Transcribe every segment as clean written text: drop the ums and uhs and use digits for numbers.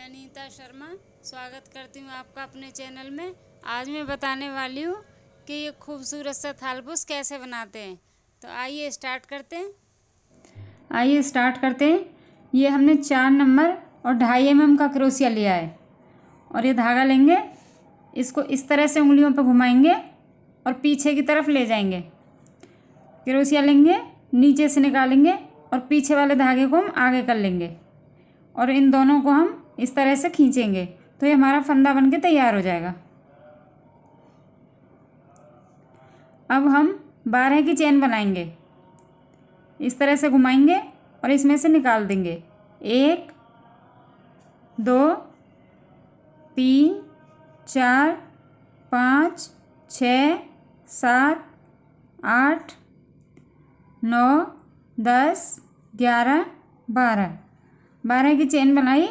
मैं अनीता शर्मा स्वागत करती हूँ आपका अपने चैनल में। आज मैं बताने वाली हूँ कि ये खूबसूरत सा थालपुस कैसे बनाते हैं। तो आइए स्टार्ट करते हैं। ये हमने 4 नंबर और 2.5 mm का क्रोशिया लिया है और ये धागा लेंगे, इसको इस तरह से उंगलियों पर घुमाएंगे और पीछे की तरफ ले जाएंगे। क्रोशिया लेंगे, नीचे से निकालेंगे और पीछे वाले धागे को हम आगे कर लेंगे और इन दोनों को हम इस तरह से खींचेंगे तो ये हमारा फंदा बनके तैयार हो जाएगा। अब हम 12 की चेन बनाएंगे। इस तरह से घुमाएंगे और इसमें से निकाल देंगे। 1 2 3 4 5 6 7 8 9 10 11 12 की चेन बनाई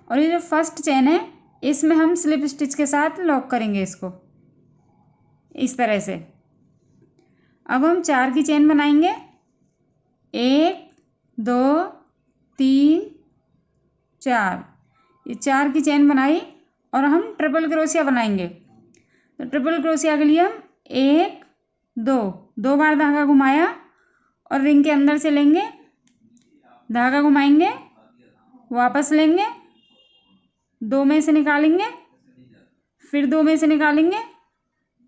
और ये जो फर्स्ट चेन है इसमें हम स्लिप स्टिच के साथ लॉक करेंगे इसको इस तरह से। अब हम 4 की चेन बनाएंगे। 1 2 3 4, ये 4 की चेन बनाई और हम ट्रिपल क्रोशिया बनाएंगे। तो ट्रिपल क्रोशिया के लिए हम 1 2 बार धागा घुमाया और रिंग के अंदर से लेंगे, धागा घुमाएंगे, वापस लेंगे, 2 में से निकालेंगे, फिर 2 में से निकालेंगे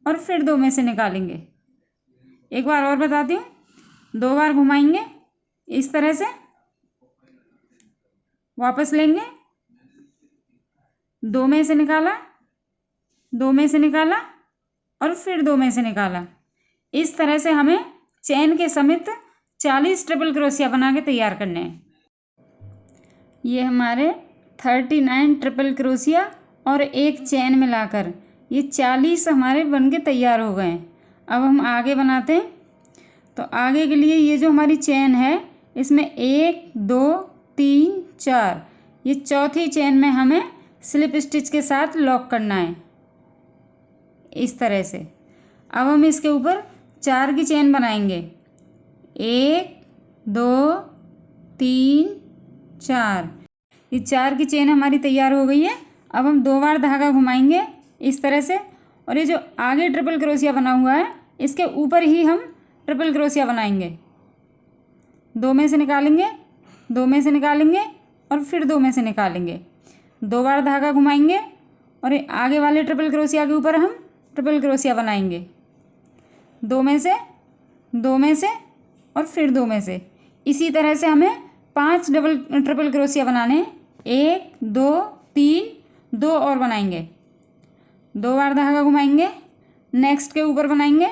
और फिर 2 में से निकालेंगे। एक बार और बताती हूँ। 2 बार घुमाएंगे इस तरह से, वापस लेंगे, 2 में से निकाला, 2 में से निकाला और फिर 2 में से निकाला। इस तरह से हमें चेन के समेत 40 ट्रिपल क्रोशिया बना के तैयार करने हैं। ये हमारे 39 ट्रिपल क्रोशिया और एक चेन मिलाकर ये 40 हमारे बनके तैयार हो गए हैं। अब हम आगे बनाते हैं। तो आगे के लिए ये जो हमारी चेन है इसमें 1 2 3 4, ये चौथी चेन में हमें स्लिप स्टिच के साथ लॉक करना है इस तरह से। अब हम इसके ऊपर 4 की चेन बनाएंगे। 1 2 3 4, ये 4 की चेन हमारी तैयार हो गई है। अब हम 2 बार धागा घुमाएंगे इस तरह से और ये जो आगे ट्रिपल क्रोशिया बना हुआ है इसके ऊपर ही हम ट्रिपल क्रोशिया बनाएंगे। 2 में से निकालेंगे, 2 में से निकालेंगे और फिर 2 में से निकालेंगे। 2 बार धागा घुमाएंगे और ये आगे वाले ट्रिपल क्रोशिया के ऊपर हम ट्रिपल क्रोशिया बनाएंगे। 2 में से, 2 में से और फिर 2 में से। इसी तरह से हमें 5 ट्रिपल क्रोशिया बनाने हैं। 1 2 3, 2 और बनाएंगे। 2 बार धागा घुमाएंगे, नेक्स्ट के ऊपर बनाएंगे,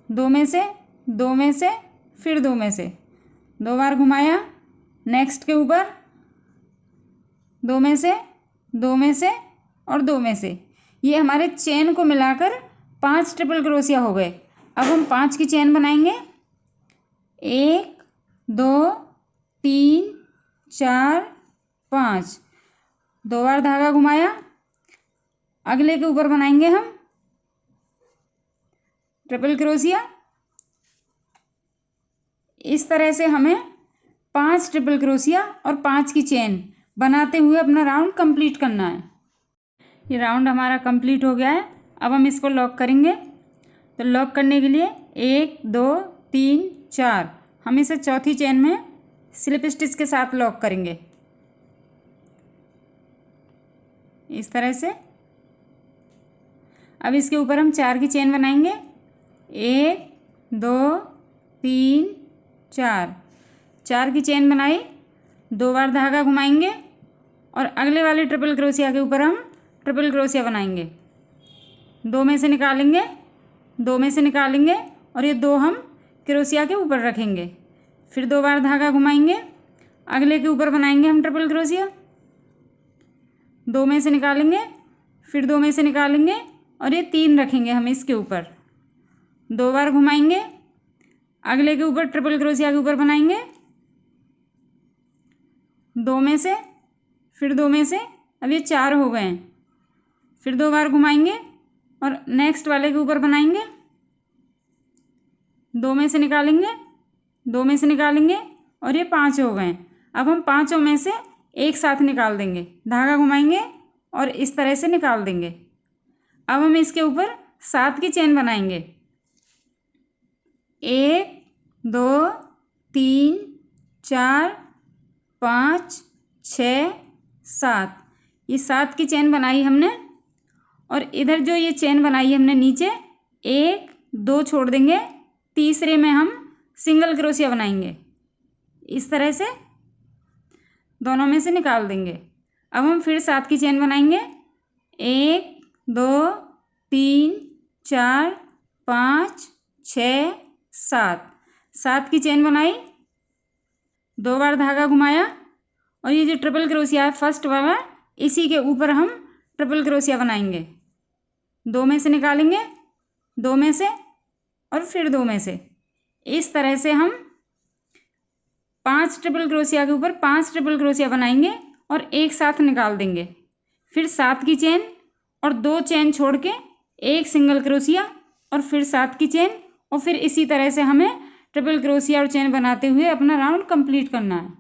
2 में से, 2 में से, फिर 2 में से। 2 बार घुमाया, नेक्स्ट के ऊपर, 2 में से, 2 में से और 2 में से। ये हमारे चेन को मिलाकर 5 ट्रिपल क्रोशिया हो गए। अब हम 5 की चेन बनाएंगे। 1 2 3 4 5, 2 बार धागा घुमाया, अगले के ऊपर बनाएंगे हम ट्रिपल क्रोशिया। इस तरह से हमें 5 ट्रिपल क्रोशिया और 5 की चेन बनाते हुए अपना राउंड कंप्लीट करना है। ये राउंड हमारा कंप्लीट हो गया है। अब हम इसको लॉक करेंगे। तो लॉक करने के लिए 1 2 3 4, हम इसे चौथी चेन में स्लिप स्टिच के साथ लॉक करेंगे इस तरह से। अब इसके ऊपर हम 4 की चेन बनाएंगे। 1 2 3 4, 4 की चेन बनाई, 2 बार धागा घुमाएंगे और अगले वाले ट्रिपल क्रोशिया के ऊपर हम ट्रिपल क्रोशिया बनाएंगे। 2 में से निकालेंगे, 2 में से निकालेंगे और ये 2 हम क्रोशिया के ऊपर रखेंगे। फिर 2 बार धागा घुमाएंगे, अगले के ऊपर बनाएंगे हम ट्रिपल क्रोशिया। 2 में से निकालेंगे, फिर 2 में से निकालेंगे और ये 3 रखेंगे हम इसके ऊपर। 2 बार घुमाएंगे, अगले के ऊपर ट्रिपल क्रोशिया के ऊपर बनाएंगे। 2 में से, फिर 2 में से, अब ये 4 हो गए हैं। फिर 2 बार घुमाएंगे और नेक्स्ट वाले के ऊपर बनाएंगे। 2 में से निकालेंगे, 2 में से निकालेंगे और ये 5 हो गए। अब हम 5 में से एक साथ निकाल देंगे, धागा घुमाएंगे और इस तरह से निकाल देंगे। अब हम इसके ऊपर 7 की चेन बनाएंगे। 1 2 3 4 5 6 7, ये 7 की चेन बनाई हमने। और इधर जो ये चेन बनाई हमने नीचे, 1 2 छोड़ देंगे, तीसरे में हम सिंगल क्रोशिया बनाएंगे। इस तरह से दोनों में से निकाल देंगे। अब हम फिर 7 की चेन बनाएंगे। 1 2 3 4 5 6 7, 7 की चेन बनाई, 2 बार धागा घुमाया और ये जो ट्रिपल क्रोशिया है फर्स्ट वाला, इसी के ऊपर हम ट्रिपल क्रोशिया बनाएंगे। 2 में से निकालेंगे, 2 में से और फिर 2 में से। इस तरह से हम 5 ट्रिपल क्रोशिया के ऊपर 5 ट्रिपल क्रोशिया बनाएंगे और एक साथ निकाल देंगे। फिर 7 की चेन और 2 चेन छोड़ के एक सिंगल क्रोशिया और फिर 7 की चेन, और फिर इसी तरह से हमें ट्रिपल क्रोशिया और चेन बनाते हुए अपना राउंड कंप्लीट करना है।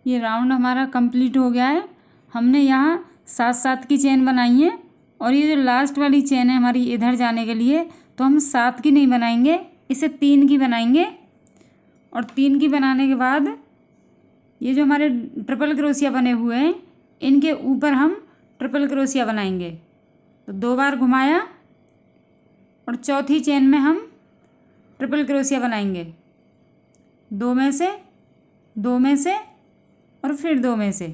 ये राउंड हमारा कंप्लीट हो गया है। हमने यहाँ 7 की चेन बनाई है और ये जो लास्ट वाली चेन है हमारी इधर जाने के लिए, तो हम 7 की नहीं बनाएंगे, इसे 3 की बनाएंगे। और 3 की बनाने के बाद ये जो हमारे ट्रिपल क्रोशिया बने हुए हैं, इनके ऊपर हम ट्रिपल क्रोशिया बनाएंगे। तो 2 बार घुमाया और चौथी चेन में हम ट्रिपल क्रोशिया बनाएंगे। 2 में से, 2 में से और फिर 2 में से।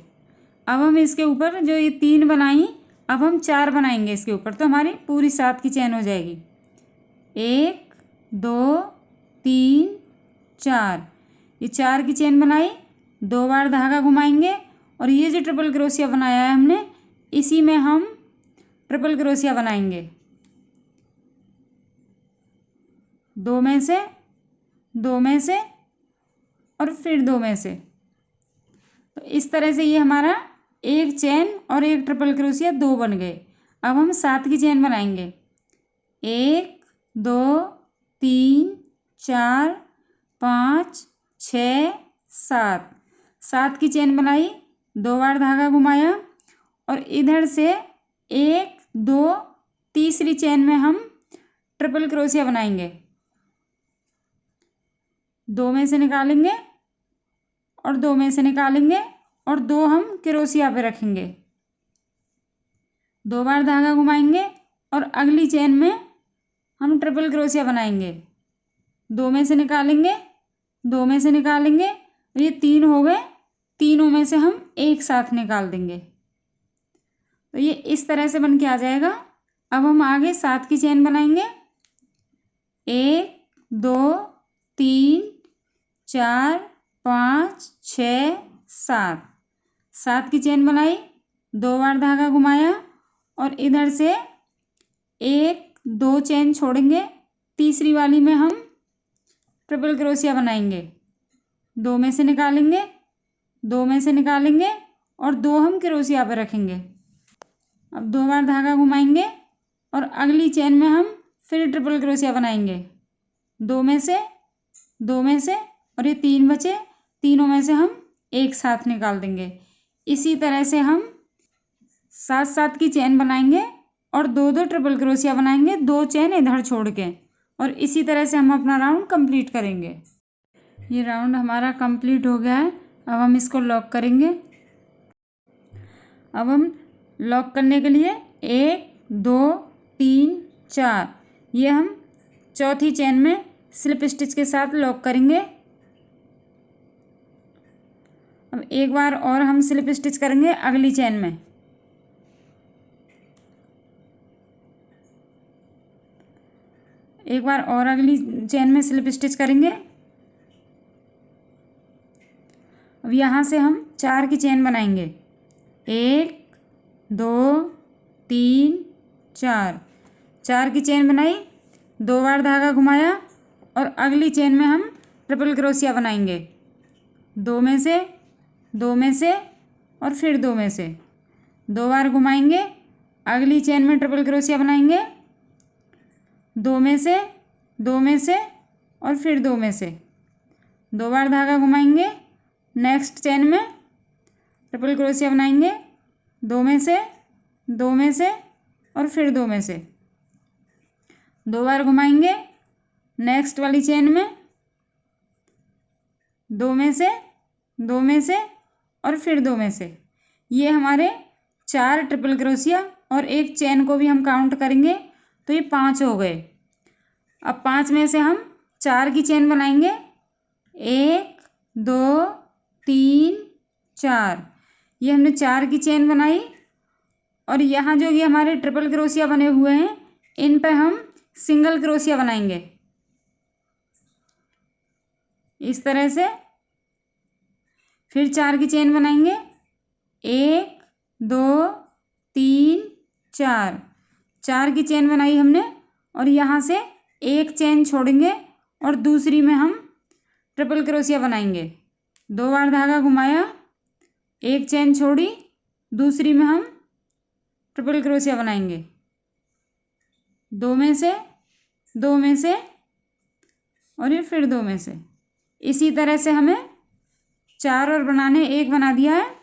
अब हम इसके ऊपर जो ये 3 बनाई, अब हम 4 बनाएंगे इसके ऊपर, तो हमारी पूरी 7 की चेन हो जाएगी। 1 2 3 4, ये 4 की चेन बनाई, 2 बार धागा घुमाएंगे और ये जो ट्रिपल क्रोशिया बनाया है हमने, इसी में हम ट्रिपल क्रोशिया बनाएंगे। 2 में से, 2 में से और फिर 2 में से। तो इस तरह से ये हमारा एक चेन और एक ट्रिपल क्रोशिया 2 बन गए। अब हम 7 की चेन बनाएंगे। 1 2 3 4 5 6 7, 7 की चेन बनाई, 2 बार धागा घुमाया और इधर से 1 2 तीसरी चेन में हम ट्रिपल क्रोशिया बनाएंगे। 2 में से निकालेंगे और 2 में से निकालेंगे और 2 हम क्रोशिया पे रखेंगे। 2 बार धागा घुमाएंगे और अगली चेन में हम ट्रिपल क्रोशिया बनाएंगे। 2 में से निकालेंगे, 2 में से निकालेंगे, ये 3 हो गए, तीनों में से हम एक साथ निकाल देंगे। तो ये इस तरह से बन के आ जाएगा। अब हम आगे 7 की चेन बनाएंगे। 1 2 3 4 5 6 7, 7 की चेन बनाई, 2 बार धागा घुमाया और इधर से 1 2 चेन छोड़ेंगे, तीसरी वाली में हम ट्रिपल क्रोशिया बनाएंगे। 2 में से निकालेंगे, 2 में से निकालेंगे और 2 हम क्रोशिया पर रखेंगे। अब 2 बार धागा घुमाएंगे और अगली चेन में हम फिर ट्रिपल क्रोशिया बनाएंगे। 2 में से, 2 में से और ये 3 बचे, तीनों में से हम एक साथ निकाल देंगे। इसी तरह से हम 7 की चेन बनाएंगे और 2 ट्रिपल क्रोशिया बनाएंगे, 2 चेन इधर छोड़ के, और इसी तरह से हम अपना राउंड कंप्लीट करेंगे। ये राउंड हमारा कंप्लीट हो गया है। अब हम इसको लॉक करेंगे। अब हम लॉक करने के लिए 1 2 3 4, ये हम चौथी चेन में स्लिप स्टिच के साथ लॉक करेंगे। अब एक बार और हम स्लिप स्टिच करेंगे अगली चेन में। एक बार और अगली चेन में स्लिप स्टिच करेंगे। अब यहाँ से हम 4 की चेन बनाएंगे। 1 2 3 4, 4 की चेन बनाई, 2 बार धागा घुमाया और अगली चेन में हम ट्रिपल क्रोशिया बनाएंगे। 2 में से, 2 में से और फिर 2 में से। 2 बार घुमाएंगे, अगली चेन में ट्रिपल क्रोशिया बनाएंगे। 2 में से, 2 में से और फिर 2 में से। 2 बार धागा घुमाएंगे, नेक्स्ट चेन में ट्रिपल क्रोशिया बनाएंगे, दो में से और फिर दो में से, दो बार घुमाएंगे नेक्स्ट वाली चेन में, दो में से और फिर दो में से। ये हमारे 4 ट्रिपल क्रोशिया और एक चेन को भी हम काउंट करेंगे तो ये 5 हो गए। अब 5 में से हम 4 की चेन बनाएंगे, 1 2 3 4। ये हमने 4 की चेन बनाई और यहाँ जो ये हमारे ट्रिपल क्रोशिया बने हुए हैं इन पे हम सिंगल क्रोशिया बनाएंगे इस तरह से। फिर 4 की चेन बनाएंगे, 1 2 3 4। 4 की चेन बनाई हमने और यहाँ से एक चेन छोड़ेंगे और दूसरी में हम ट्रिपल क्रोशिया बनाएंगे। 2 बार धागा घुमाया, एक चेन छोड़ी, दूसरी में हम ट्रिपल क्रोशिया बनाएंगे, दो में से और ये फिर दो में से। इसी तरह से हमें 4 और बनाने, एक बना दिया है।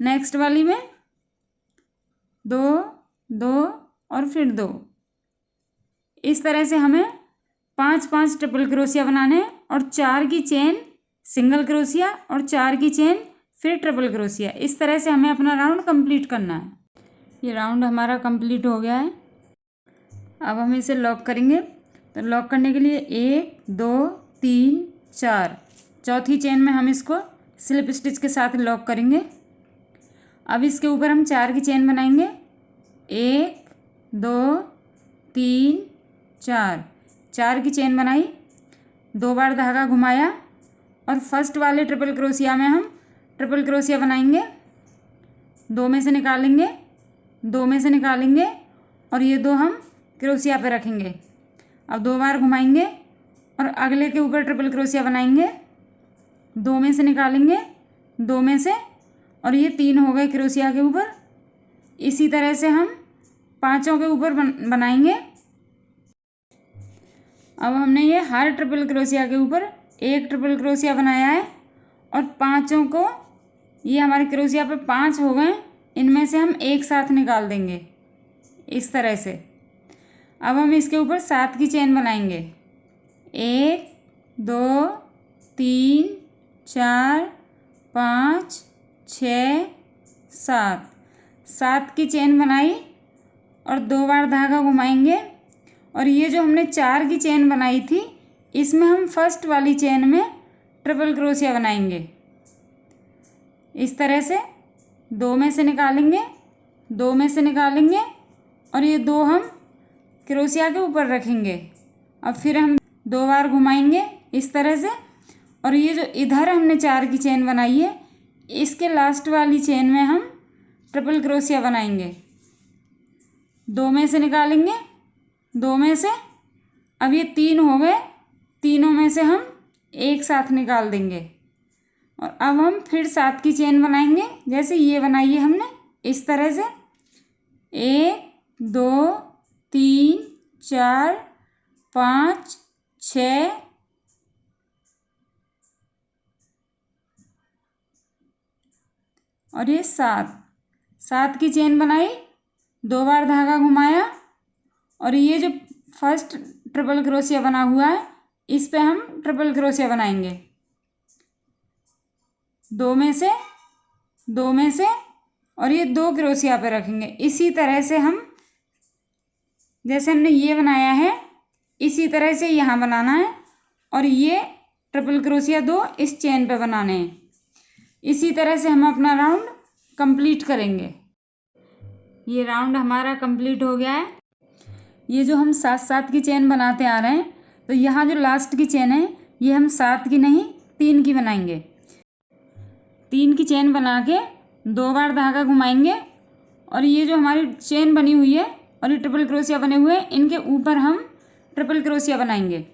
नेक्स्ट वाली में 2 2 और फिर 2। इस तरह से हमें 5 ट्रिपल क्रोशिया बनाने हैं और 4 की चेन सिंगल क्रोशिया और 4 की चेन फिर ट्रिपल क्रोशिया। इस तरह से हमें अपना राउंड कंप्लीट करना है। ये राउंड हमारा कंप्लीट हो गया है। अब हम इसे लॉक करेंगे। तो लॉक करने के लिए 1 2 3 4, चौथी चेन में हम इसको स्लिप स्टिच के साथ लॉक करेंगे। अब इसके ऊपर हम 4 की चेन बनाएंगे, 1 2 3 4। 4 की चेन बनाई, 2 बार धागा घुमाया और फर्स्ट वाले ट्रिपल क्रोशिया में हम ट्रिपल क्रोशिया बनाएंगे, दो में से निकालेंगे और ये दो हम क्रोशिया पे रखेंगे। अब 2 बार घुमाएंगे और अगले के ऊपर ट्रिपल क्रोशिया बनाएंगे, दो में से निकालेंगे, दो में से और ये 3 हो गए क्रोशिया के ऊपर। इसी तरह से हम 5 के ऊपर बनाएंगे। अब हमने ये हर ट्रिपल क्रोशिया के ऊपर एक ट्रिपल क्रोशिया बनाया है और 5 को, ये हमारे क्रोशिया पे 5 हो गए, इनमें से हम एक साथ निकाल देंगे इस तरह से। अब हम इसके ऊपर 7 की चेन बनाएंगे, 1 2 3 4 5 6 7। 7 की चेन बनाई और 2 बार धागा घुमाएंगे और ये जो हमने 4 की चेन बनाई थी इसमें हम फर्स्ट वाली चेन में ट्रिपल क्रोशिया बनाएंगे इस तरह से। दो में से निकालेंगे और ये दो हम क्रोशिया के ऊपर रखेंगे। अब फिर हम 2 बार घुमाएंगे इस तरह से और ये जो इधर हमने 4 की चेन बनाई है इसके लास्ट वाली चेन में हम ट्रिपल क्रोशिया बनाएंगे, दो में से निकालेंगे, दो में से। अब ये 3 हो गए, तीनों में से हम एक साथ निकाल देंगे और अब हम फिर 7 की चेन बनाएंगे जैसे ये बनाई है हमने इस तरह से। 1 2 3 4 5 6 और ये 7 की चेन बनाई, 2 बार धागा घुमाया और ये जो फर्स्ट ट्रिपल क्रोशिया बना हुआ है इस पे हम ट्रिपल क्रोशिया बनाएंगे, दो में से और ये 2 क्रोशिया पे रखेंगे। इसी तरह से हम, जैसे हमने ये बनाया है इसी तरह से यहाँ बनाना है और ये ट्रिपल क्रोशिया 2 इस चेन पे बनाने हैं। इसी तरह से हम अपना राउंड कंप्लीट करेंगे। ये राउंड हमारा कंप्लीट हो गया है। ये जो हम 7 की चेन बनाते आ रहे हैं तो यहाँ जो लास्ट की चेन है ये हम 7 की नहीं 3 की बनाएंगे। 3 की चेन बना के 2 बार धागा घुमाएंगे और ये जो हमारी चेन बनी हुई है और ये ट्रिपल क्रोशिया बने हुए हैं इनके ऊपर हम ट्रिपल क्रोशिया बनाएंगे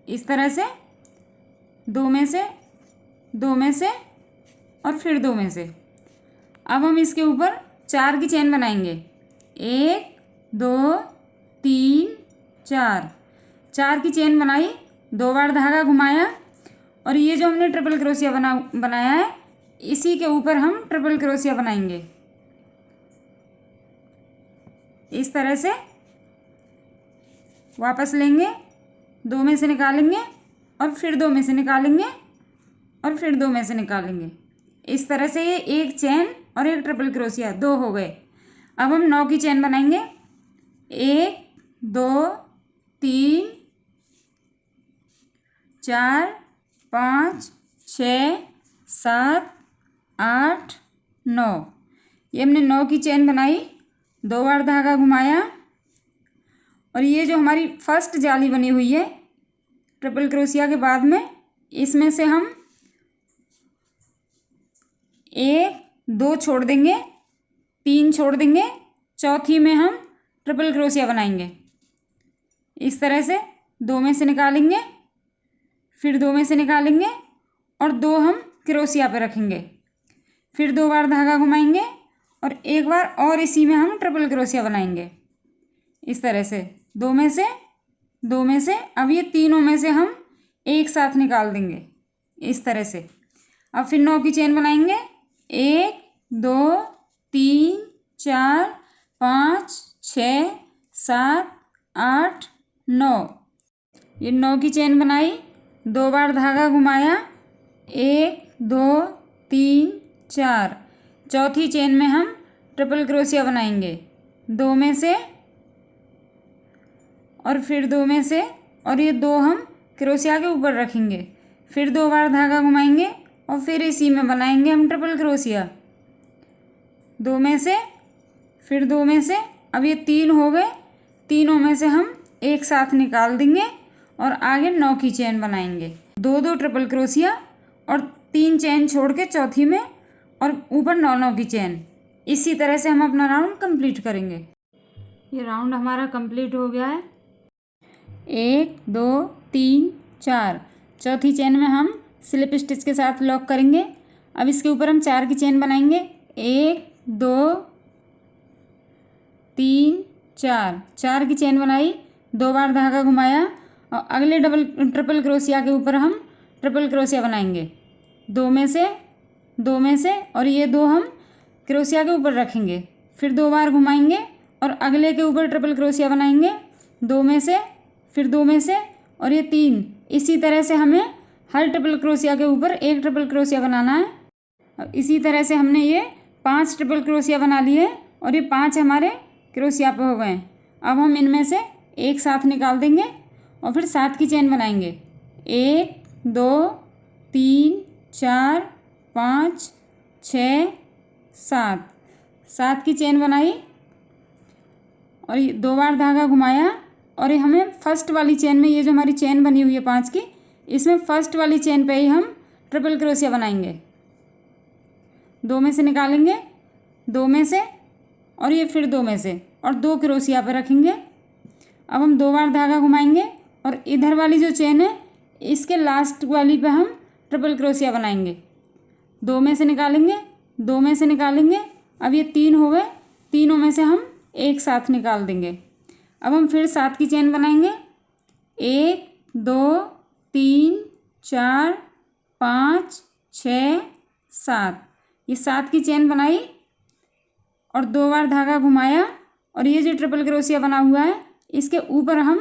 इस तरह से, दो में से और फिर दो में से। अब हम इसके ऊपर 4 की चेन बनाएंगे, 1 2 3 4। 4 की चेन बनाई, 2 बार धागा घुमाया और ये जो हमने ट्रिपल क्रोशिया बनाया है इसी के ऊपर हम ट्रिपल क्रोशिया बनाएंगे। इस तरह से वापस लेंगे, 2 में से निकालेंगे और फिर 2 में से निकालेंगे और फिर 2 में से निकालेंगे। इस तरह से ये एक चेन और एक ट्रिपल क्रोशिया 2 हो गए। अब हम 9 की चेन बनाएंगे। 1 2 3 4 5 6 7 8 9। ये हमने 9 की चेन बनाई, 2 बार धागा घुमाया और ये जो हमारी फर्स्ट जाली बनी हुई है ट्रिपल क्रोशिया के बाद में, इसमें से हम 1 2 छोड़ देंगे, 3 छोड़ देंगे, चौथी में हम ट्रिपल क्रोशिया बनाएंगे। इस तरह से 2 में से निकालेंगे, फिर 2 में से निकालेंगे और 2 हम क्रोशिया पे रखेंगे, फिर 2 बार धागा घुमाएंगे और एक बार और इसी में हम ट्रिपल क्रोशिया बनाएंगे। इस तरह से 2 में से 2 में से, अब ये तीनों में से हम एक साथ निकाल देंगे। इस तरह से अब फिर 9 की चेन बनाएंगे। 1 2 3 4 5 6 7 8 9। ये 9 की चेन बनाई, 2 बार धागा घुमाया, 1 2 3 4। चौथी चेन में हम ट्रिपल क्रोशिया बनाएंगे, 2 में से और फिर 2 में से, और ये 2 हम क्रोशिया के ऊपर रखेंगे, फिर 2 बार धागा घुमाएंगे और फिर इसी में बनाएंगे हम ट्रिपल क्रोशिया। 2 में से, फिर 2 में से, अब ये 3 हो गए, तीनों में से हम एक साथ निकाल देंगे और आगे 9 की चेन बनाएंगे। 2 2 ट्रिपल क्रोशिया और 3 चेन छोड़ के चौथी में और ऊपर 9 9 की चेन। इसी तरह से हम अपना राउंड कंप्लीट करेंगे। ये राउंड हमारा कंप्लीट हो गया है। 1 2 3 4। चौथी चेन में हम स्लिप स्टिच के साथ लॉक करेंगे। अब इसके ऊपर हम 4 की चेन बनाएंगे। 1 2 3 4। 4 की चेन बनाई, 2 बार धागा घुमाया और अगले ट्रिपल क्रोशिया के ऊपर हम ट्रिपल क्रोशिया बनाएंगे। 2 में से, 2 में से, और ये 2 हम क्रोशिया के ऊपर रखेंगे, फिर 2 बार घुमाएंगे और अगले के ऊपर ट्रिपल क्रोशिया बनाएंगे। 2 में से, फिर 2 में से, और ये 3। इसी तरह से हमें हर ट्रिपल क्रोशिया के ऊपर एक ट्रिपल क्रोशिया बनाना है। और इसी तरह से हमने ये 5 ट्रिपल क्रोशिया बना लिए और ये 5 हमारे क्रोशिया पे हो गए। अब हम इनमें से एक साथ निकाल देंगे और फिर 7 की चेन बनाएंगे। 1 2 3 4 5 6 7। 7 की चेन बनाई और ये 2 बार धागा घुमाया और ये हमें फर्स्ट वाली चेन में, ये जो हमारी चेन बनी हुई है 5 की, इसमें फर्स्ट वाली चेन पे ही हम ट्रिपल क्रोशिया बनाएंगे। 2 में से निकालेंगे, 2 में से, और ये फिर 2 में से, और 2 क्रोशिया पे रखेंगे। अब हम 2 बार धागा घुमाएंगे और इधर वाली जो चेन है इसके लास्ट वाली पे हम ट्रिपल क्रोशिया बनाएंगे। 2 में से निकालेंगे, 2 में से निकालेंगे। अब ये 3 हो गए, तीनों में से हम एक साथ निकाल देंगे। अब हम फिर 7 की चेन बनाएंगे। 1 2 3 4 5 6 7। ये 7 की चेन बनाई और 2 बार धागा घुमाया और ये जो ट्रिपल क्रोशिया बना हुआ है इसके ऊपर हम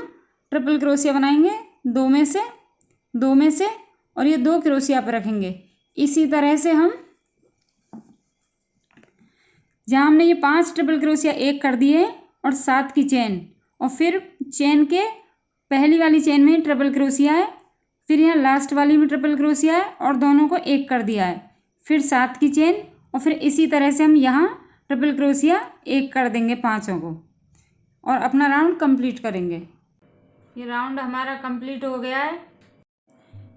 ट्रिपल क्रोशिया बनाएंगे। 2 में से, 2 में से, और ये 2 क्रोशिया पर रखेंगे। इसी तरह से हम, जहाँ हमने ये 5 ट्रिपल क्रोशिया एक कर दिए और 7 की चेन, और फिर चेन के पहली वाली चेन में ट्रिपल क्रोशिया है, फिर यहाँ लास्ट वाली में ट्रिपल क्रोशिया है और दोनों को एक कर दिया है, फिर 7 की चेन, और फिर इसी तरह से हम यहाँ ट्रिपल क्रोशिया एक कर देंगे 5 को और अपना राउंड कंप्लीट करेंगे। ये राउंड हमारा कंप्लीट हो गया है।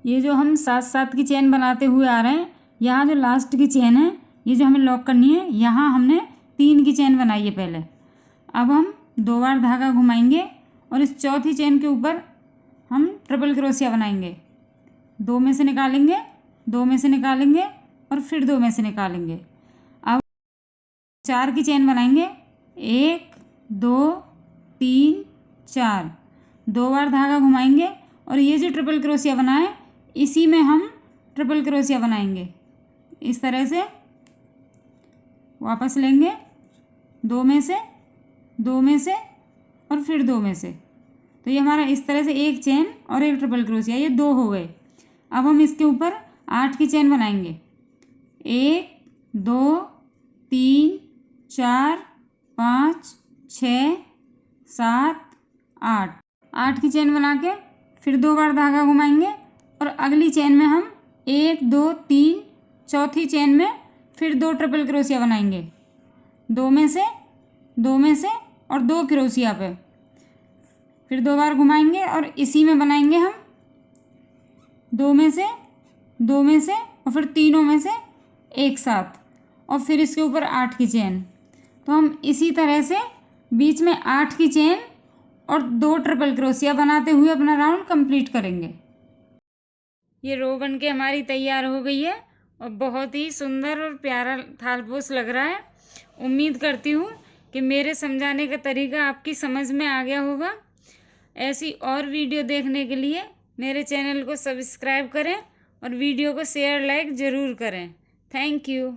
ये जो हम 7 की चेन बनाते हुए आ रहे हैं, यहाँ जो लास्ट की चेन है ये जो हमें लॉक करनी है, यहाँ हमने 3 की चेन बनाई है पहले। अब हम 2 बार धागा घुमाएंगे और इस चौथी चेन के ऊपर हम ट्रिपल क्रोशिया बनाएंगे। 2 में से निकालेंगे, 2 में से निकालेंगे और फिर 2 में से निकालेंगे। अब 4 की चेन बनाएंगे। 1 2 3 4। 2 बार धागा घुमाएंगे और ये जो ट्रिपल क्रोशिया बना है इसी में हम ट्रिपल क्रोशिया बनाएंगे। इस तरह से वापस लेंगे, 2 में से, 2 में से और फिर 2 में से। तो ये हमारा इस तरह से एक चेन और एक ट्रिपल क्रोशिया, ये 2 हो गए। अब हम इसके ऊपर 8 की चेन बनाएंगे। 1 2 3 4 5 6 7 8, 8 की चेन बना के फिर 2 बार धागा घुमाएंगे और अगली चेन में हम 1 2 3, चौथी चेन में फिर 2 ट्रिपल क्रोशिया बनाएंगे, 2 में से, 2 में से और 2 क्रोशिया पे फिर 2 बार घुमाएंगे और इसी में बनाएंगे हम 2 में से, 2 में से और फिर तीनों में से एक साथ और फिर इसके ऊपर 8 की चेन। तो हम इसी तरह से बीच में 8 की चेन और 2 ट्रिपल क्रोशिया बनाते हुए अपना राउंड कंप्लीट करेंगे। ये रो बन के हमारी तैयार हो गई है और बहुत ही सुंदर और प्यारा थालपोश लग रहा है। उम्मीद करती हूँ कि मेरे समझाने का तरीका आपकी समझ में आ गया होगा। ऐसी और वीडियो देखने के लिए मेरे चैनल को सब्सक्राइब करें और वीडियो को शेयर लाइक ज़रूर करें। Thank you.